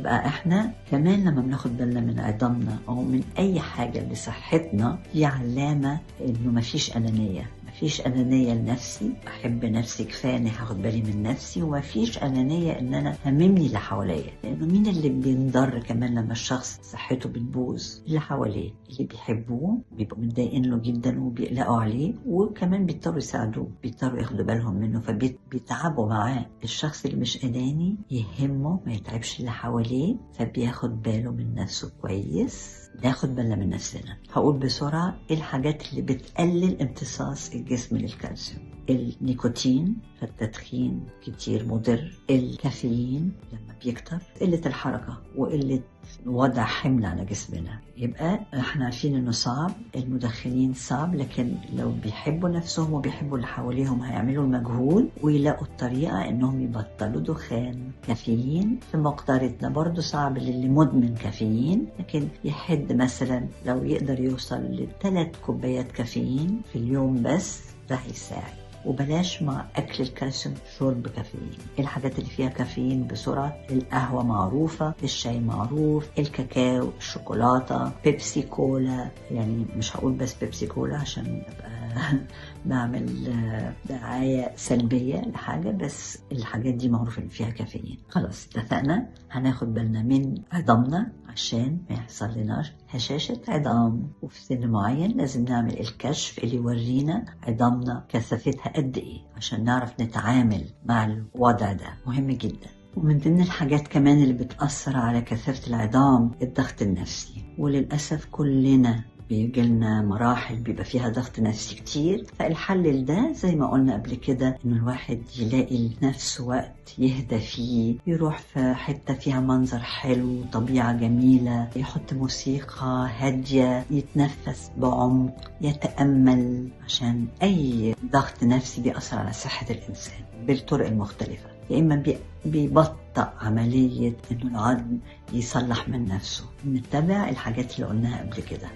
يبقى احنا كمان لما بناخد بالنا من عظامنا او من اي حاجة لصحتنا دي علامة انه مفيش انانية. مفيش انانية لنفسي، احب نفسي كفاية اني هاخد بالي من نفسي، ومفيش انانية ان انا هممني اللي حواليا، لانه مين اللي بينضر كمان لما الشخص صحته بتبوظ؟ اللي حواليه، اللي بيحبوه بيبقوا متضايقين له جدا وبيقلقوا عليه، وكمان بيضطروا يساعدوه، بيضطروا ياخدوا بالهم منه، فبيتعبوا معاه. الشخص اللي مش اناني يهمه ما يتعبش اللي حواليه، فبياخد باله من نفسه كويس. ناخد بالنا من نفسنا. هقول بسرعة ايه الحاجات اللي بتقلل امتصاص الجسم للكالسيوم. النيكوتين، فالتدخين كتير مضر. الكافيين لما بيكتر. قلة الحركة وقلة وضع حمل على جسمنا. يبقى احنا عارفين انه صعب، المدخنين صعب، لكن لو بيحبوا نفسهم وبيحبوا اللي حواليهم هيعملوا المجهود ويلاقوا الطريقة انهم يبطلوا دخان. كافيين في مقدرتنا، برضو صعب للي مدمن كافيين، لكن يحد مثلا لو يقدر يوصل ل3 كوبايات كافيين في اليوم بس، ده هيساعد. وبلاش مع أكل الكالسيوم شرب كافيين. الحاجات اللي فيها كافيين بسرعة: القهوة معروفة، الشاي معروف، الكاكاو، الشوكولاتة، بيبسي كولا. يعني مش هقول بس بيبسي كولا عشان أبقى بعمل دعاية سلبية لحاجة، بس الحاجات دي معروف إن فيها كافيين. خلاص اتفقنا هناخد بالنا من عظامنا عشان ما يحصل لناش هشاشة عظام، وفي سن معين لازم نعمل الكشف اللي يورينا عظامنا كثافتها قد ايه عشان نعرف نتعامل مع الوضع ده. مهم جدا. ومن ضمن الحاجات كمان اللي بتأثر على كثافة العظام الضغط النفسي، وللأسف كلنا بيجيلنا مراحل بيبقى فيها ضغط نفسي كتير. فالحل ده زي ما قلنا قبل كده إنه الواحد يلاقي لنفسه وقت يهدى فيه، يروح في حتة فيها منظر حلو، طبيعة جميلة، يحط موسيقى هادية، يتنفس بعمق، يتأمل، عشان أي ضغط نفسي بيأثر على صحة الإنسان بالطرق المختلفة. يا إما بيبطأ عملية إنه العظم يصلح من نفسه. نتبع الحاجات اللي قلناها قبل كده.